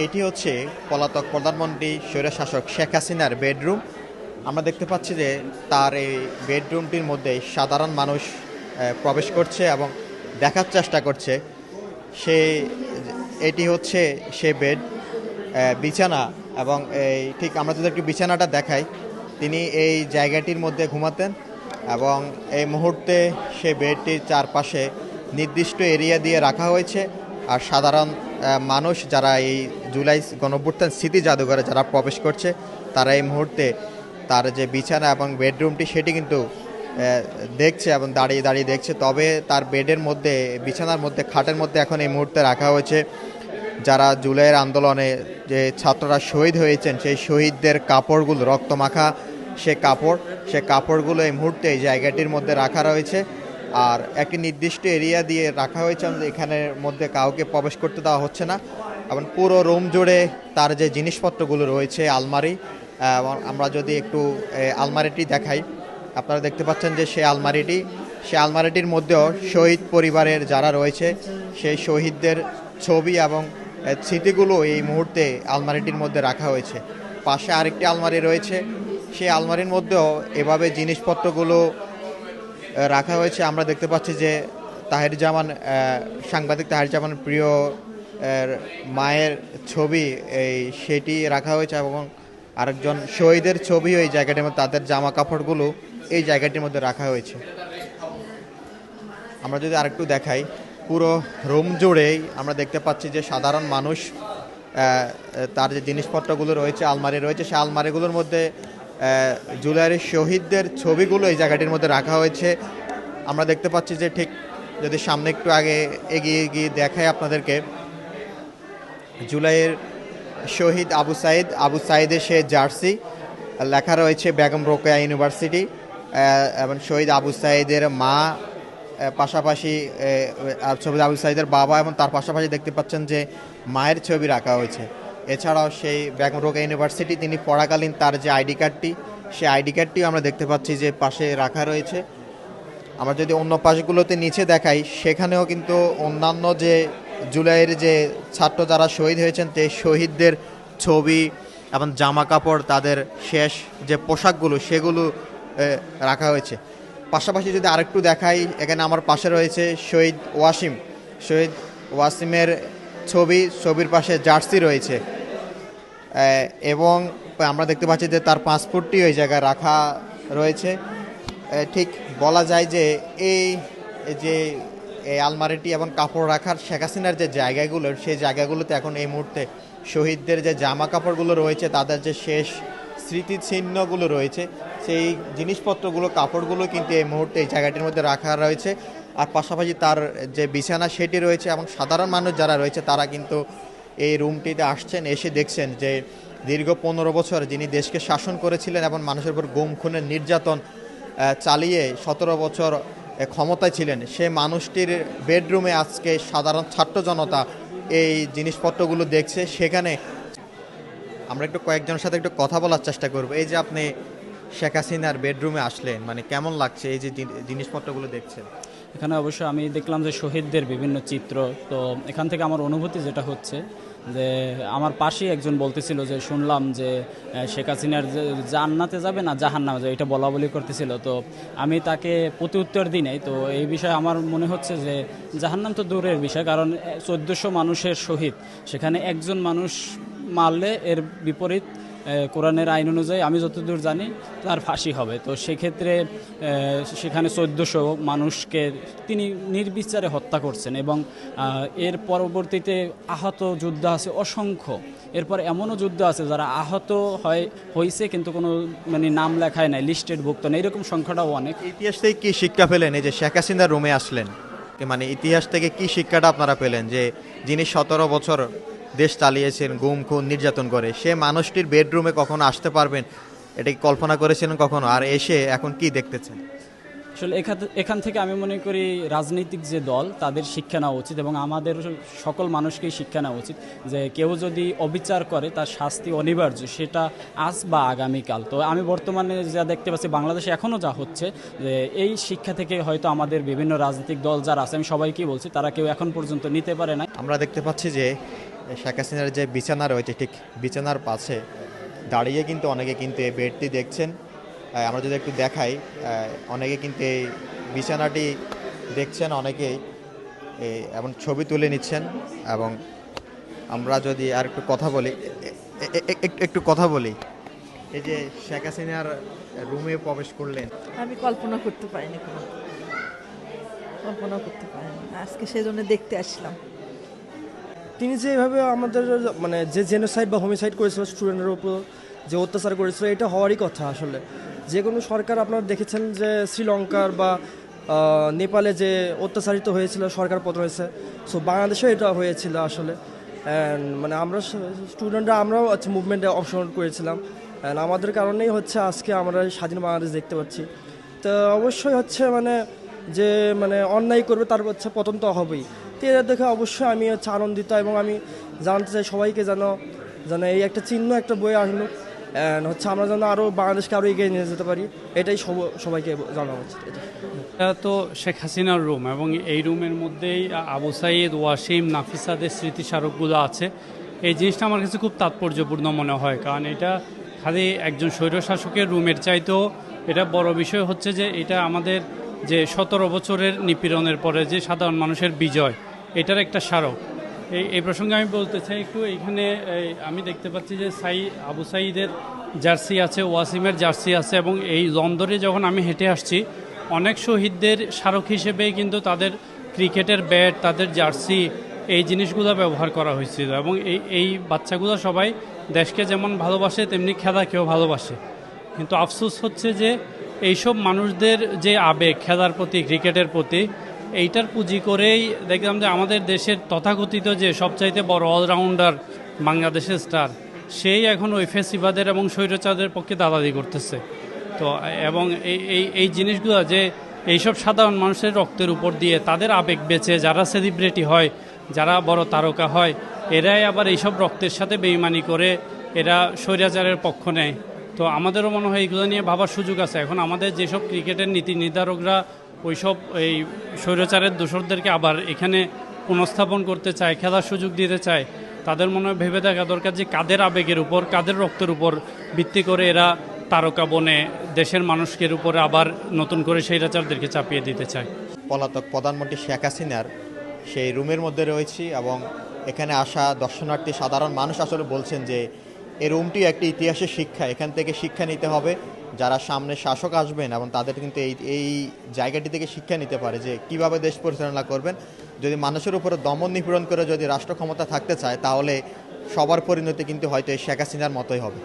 এটি হচ্ছে পলাতক প্রধানমন্ত্রী স্বৈরশাসক শেখ হাসিনার বেডরুম। আমরা দেখতে পাচ্ছি যে তার এই বেডরুমটির মধ্যে সাধারণ মানুষ প্রবেশ করছে এবং দেখার চেষ্টা করছে। সে এটি হচ্ছে সে বেড, বিছানা, এবং এই ঠিক আমরা যদি একটু বিছানাটা দেখাই, তিনি এই জায়গাটির মধ্যে ঘুমাতেন এবং এই মুহূর্তে সে বেডটির চারপাশে নির্দিষ্ট এরিয়া দিয়ে রাখা হয়েছে। আর সাধারণ মানুষ যারা এই জুলাই গণঅভ্যুত্থান স্মৃতি জাদুঘরে যারা প্রবেশ করছে, তারা এই মুহূর্তে তার যে বিছানা এবং বেডরুমটি সেটি কিন্তু দেখছে এবং দাঁড়িয়ে দাঁড়িয়ে দেখছে। তবে তার বেডের মধ্যে, বিছানার মধ্যে, খাটের মধ্যে এখন এই মুহূর্তে রাখা হয়েছে যারা জুলাইয়ের আন্দোলনে যে ছাত্ররা শহীদ হয়েছেন সেই শহীদদের কাপড়গুলো, রক্তমাখা সে কাপড়গুলো এই মুহূর্তে এই জায়গাটির মধ্যে রাখা রয়েছে। আর একটি নির্দিষ্ট এরিয়া দিয়ে রাখা হয়েছে, এখানের মধ্যে কাউকে প্রবেশ করতে দেওয়া হচ্ছে না। এবং পুরো রুম জুড়ে তার যে জিনিসপত্রগুলো রয়েছে, আলমারি, এবং আমরা যদি একটু আলমারিটি দেখাই, আপনারা দেখতে পাচ্ছেন যে সে আলমারিটির মধ্যেও শহীদ পরিবারের যারা রয়েছে সেই শহীদদের ছবি এবং স্মৃতিগুলো এই মুহূর্তে আলমারিটির মধ্যে রাখা হয়েছে। পাশে আরেকটি আলমারি রয়েছে, সেই আলমারির মধ্যেও এভাবে জিনিসপত্রগুলো রাখা হয়েছে। আমরা দেখতে পাচ্ছি যে সাংবাদিক তাহের জামানের প্রিয় মায়ের ছবি সেটি রাখা হয়েছে এবং আরেকজন শহীদের ছবিও এই জায়গাটির মধ্যে, তাদের জামা কাপড়গুলো এই জায়গাটির মধ্যে রাখা হয়েছে। আমরা যদি আরেকটু দেখাই, পুরো রুম জুড়েই আমরা দেখতে পাচ্ছি যে সাধারণ মানুষ তার যে জিনিসপত্রগুলো রয়েছে, আলমারি রয়েছে, সেই আলমারিগুলোর মধ্যে জুলাইয়ের শহীদদের ছবিগুলো এই জায়গাটির মধ্যে রাখা হয়েছে। আমরা দেখতে পাচ্ছি যে ঠিক যদি সামনে একটু আগে এগিয়ে গিয়ে দেখাই আপনাদেরকে, জুলাইয়ের শহীদ আবু সাইদের সে জার্সি লেখা রয়েছে বেগম রোকেয়া ইউনিভার্সিটি, এবং শহীদ আবু সাইদের মা, পাশাপাশি ছবি আবু সাইদের বাবা, এবং তার পাশাপাশি দেখতে পাচ্ছেন যে মায়ের ছবি রাখা হয়েছে। এছাড়াও সেই বেগম রোকেয়া ইউনিভার্সিটি তিনি পড়াকালীন তার যে আইডি কার্ডটি, সেই আইডি কার্ডটিও আমরা দেখতে পাচ্ছি যে পাশে রাখা রয়েছে। আমরা যদি অন্য পাশগুলোতে নিচে দেখাই, সেখানেও কিন্তু অন্যান্য যে জুলাইয়ের যে ছাত্র যারা শহীদ হয়েছেন সেই শহীদদের ছবি এবং জামা কাপড়, তাদের শেষ যে পোশাকগুলো সেগুলো রাখা হয়েছে। পাশাপাশি যদি আরেকটু দেখাই, এখানে আমার পাশে রয়েছে শহীদ ওয়াসিমের ছবির পাশে জার্সি রয়েছে, এবং আমরা দেখতে পাচ্ছি যে তার পাসপোর্টটি ওই জায়গায় রাখা রয়েছে। ঠিক বলা যায় যে এই আলমারিটি এবং কাপড় রাখার শেখ হাসিনার যে জায়গাগুলো, সেই জায়গাগুলোতে এখন এই মুহূর্তে শহীদদের যে জামা কাপড়গুলো রয়েছে, তাদের যে শেষ স্মৃতিচিহ্নগুলো রয়েছে, সেই জিনিসপত্রগুলো, কাপড়গুলো কিন্তু এই মুহূর্তে এই জায়গাটির মধ্যে রাখা রয়েছে। আর পাশাপাশি তার যে বিছানা সেটি রয়েছে, এবং সাধারণ মানুষ যারা রয়েছে তারা কিন্তু এই রুমটিতে আসছেন, এসে দেখছেন যে দীর্ঘ 15 বছর যিনি দেশকে শাসন করেছিলেন এবং মানুষের উপর গুম খুনের নির্যাতন চালিয়ে 17 বছর ক্ষমতায় ছিলেন, সে মানুষটির বেডরুমে আজকে সাধারণ ছাত্র জনতা এই জিনিসপত্রগুলো দেখছে। সেখানে আমরা একটু কয়েকজনের সাথে একটু কথা বলার চেষ্টা করব। এই যে আপনি শেখ হাসিনার বেডরুমে আসলেন, মানে কেমন লাগছে এই যে জিনিসপত্রগুলো দেখছেন? এখানে অবশ্যই আমি দেখলাম যে শহীদদের বিভিন্ন চিত্র, তো এখান থেকে আমার অনুভূতি যেটা হচ্ছে যে আমার পাশেই একজন বলতেছিল যে শুনলাম যে শেখ হাসিনার জান্নাতে যাবে না জাহান্নামে যাবে, এটা বলা বলি করতেছিল। তো আমি তাকে প্রতি উত্তর দিই নাই। তো এই বিষয়ে আমার মনে হচ্ছে যে জাহান্নাম তো দূরের বিষয়, কারণ 1400 মানুষের শহীদ, সেখানে একজন মানুষ মারলে এর বিপরীত কোরআনের আইন অনুযায়ী আমি যতদূর জানি তার ফাঁসি হবে। তো সেক্ষেত্রে সেখানে 1400 মানুষকে তিনি নির্বিচারে হত্যা করছেন, এবং এর পরবর্তীতে আহত যোদ্ধা আছে অসংখ্য। এরপর এমনও যুদ্ধ আছে যারা আহত হয়েছে কিন্তু কোনো নাম লেখায় নাই, লিস্টেড ভুক্ত নেই, এরকম সংখ্যাটাও অনেক। ইতিহাস থেকে কী শিক্ষা পেলেন এই যে শেখ হাসিনার রুমে আসলেন? ইতিহাস থেকে কী শিক্ষাটা আপনারা পেলেন যে যিনি 17 বছর দেশ চালিয়েছেন গুম খুন নির্যাতন করে, সে মানুষটির বেডরুমে কখনো আসতে পারবেন, এটা কি কল্পনা করেছিলেন কখনো? আর এসে এখন কি দেখতেছেন? আসলে এখান থেকে আমি মনে করি রাজনৈতিক যে দল তাদের শিক্ষা নেওয়া উচিত, এবং আমাদের সকল মানুষকেই শিক্ষা নেওয়া উচিত যে কেউ যদি অবিচার করে তার শাস্তি অনিবার্য, সেটা আজ বা আগামীকাল। তো আমি বর্তমানে যা দেখতে পাচ্ছি বাংলাদেশে এখনও যা হচ্ছে, যে এই শিক্ষা থেকে হয়তো আমাদের বিভিন্ন রাজনৈতিক দল যারা আছে, আমি সবাইকেই বলছি, তারা কেউ এখন পর্যন্ত নিতে পারে না। আমরা দেখতে পাচ্ছি যে শেখ হাসিনার যে বিছানা রয়েছে ঠিক বিছানার পাশে দাঁড়িয়ে কিন্তু অনেকে কিন্তু এই বেডটি দেখছেন। আমরা যদি একটু দেখাই, অনেকে কিন্তু এই বিছানাটি দেখছেন, অনেকেই এবং ছবি তুলে নিচ্ছেন। এবং আমরা যদি আর একটু কথা বলি, একটু কথা বলি, এই যে শেখ হাসিনার রুমে প্রবেশ করলেন, আমি কল্পনা করতে পারিনি, কল্পনা করতে পারিনি, আজকে সেজন্য দেখতে আসলাম। তিনি যেভাবে আমাদের মানে যে জেনোসাইড বা হোমিসাইড করেছিল স্টুডেন্টের উপর, যে অত্যাচার করেছিল, এটা হওয়ারই কথা। আসলে যে কোনো সরকার আপনারা দেখেছেন যে শ্রীলঙ্কার বা নেপালে যে অত্যাচারিত হয়েছিল, সরকার পতন হয়েছে, সো বাংলাদেশেও এটা হয়েছিল আসলে। অ্যান্ড মানে আমরা স্টুডেন্টরা আমরাও মুভমেন্টে অংশগ্রহণ করেছিলাম, অ্যান্ড আমাদের কারণেই হচ্ছে আজকে আমরা স্বাধীন বাংলাদেশ দেখতে পাচ্ছি। তো অবশ্যই হচ্ছে যে অন্যায় করবে তার হচ্ছে পতন তো হবেই। তো এটা দেখে অবশ্যই আমি হচ্ছে আনন্দিত, এবং আমি জানতে চাই সবাইকে যেন এই একটা চিহ্ন একটা বই আনুক, অ্যান্ড হচ্ছে আমরা যেন আরও বাংলাদেশকে আরও এগিয়ে নিয়ে যেতে পারি, এটাই সবাইকে জানানো উচিত। এটা তো শেখ হাসিনার রুম, এবং এই রুমের মধ্যেই আবু সাইদ, ওয়াসিম, নাফিসাদের স্মৃতিস্মারকগুলো আছে। এই জিনিসটা আমার কাছে খুব তাৎপর্যপূর্ণ মনে হয়, কারণ এটা খালি একজন স্বৈরশাসকের রুমের চাইতেও এটা বড় বিষয় হচ্ছে যে এটা আমাদের যে 17 বছরের নিপীড়নের পরে যে সাধারণ মানুষের বিজয়, এটার একটা স্মারক। এই প্রসঙ্গে আমি বলতে চাই একটু, এইখানে আমি দেখতে পাচ্ছি যে আবু সাইদের জার্সি আছে, ওয়াসিমের জার্সি আছে, এবং এই লন্ডনে যখন আমি হেঁটে আসছি অনেক শহীদদের স্মারক হিসেবেই কিন্তু তাদের ক্রিকেটের ব্যাট, তাদের জার্সি, এই জিনিসগুলো ব্যবহার করা হয়েছিল। এবং এই বাচ্চাগুলো সবাই দেশকে যেমন ভালোবাসে তেমনি খেলাকেও ভালোবাসে। কিন্তু আফসোস হচ্ছে যে এইসব মানুষদের যে আবেগ খেলার প্রতি, ক্রিকেটের প্রতি, এইটার পুঁজি করেই দেখলাম যে আমাদের দেশের তথাকথিত যে সবচাইতে বড় অলরাউন্ডার বাংলাদেশের স্টার, সেই এখন ওই ফেসিবাদের এবং স্বৈরাচারদের পক্ষে দালালি করতেছে। তো এবং এই জিনিসগুলো যে এইসব সাধারণ মানুষের রক্তের উপর দিয়ে তাদের আবেগ বেঁচে যারা সেলিব্রিটি হয়, যারা বড় তারকা হয়, এরাই আবার এইসব রক্তের সাথে বেইমানি করে এরা স্বৈরাচারের পক্ষ নেয়। তো আমাদেরও মনে হয় এইগুলো নিয়ে ভাবার সুযোগ আছে। এখন আমাদের যেসব ক্রিকেটের নীতি নির্ধারকরা ওইসব এই স্বৈরাচারের দোসরদেরকে আবার এখানে পুনঃস্থাপন করতে চায়, খেলার সুযোগ দিতে চায়, তাদের মনে হয় ভেবে দেখা দরকার যে কাদের আবেগের উপর, কাদের রক্তের উপর ভিত্তি করে এরা তারকা বনে দেশের মানুষের উপরে আবার নতুন করে স্বৈরাচারদেরকে চাপিয়ে দিতে চায়। পলাতক প্রধানমন্ত্রী শেখ হাসিনার সেই রুমের মধ্যে রয়েছি, এবং এখানে আসা দর্শনার্থী সাধারণ মানুষ আসলে বলছেন যে এই রুমটি একটি ইতিহাসের শিক্ষা, এখান থেকে শিক্ষা নিতে হবে। যারা সামনে শাসক আসবেন এবং তাদের কিন্তু এই জায়গাটি থেকে শিক্ষা নিতে পারে যে কিভাবে দেশ পরিচালনা করবেন। যদি মানুষের উপরে দমন নিপীড়ন করে যদি রাষ্ট্র ক্ষমতা থাকতে চায়, তাহলে সবার পরিণতি কিন্তু হয়তো এই শেখ হাসিনার মতোই হবে।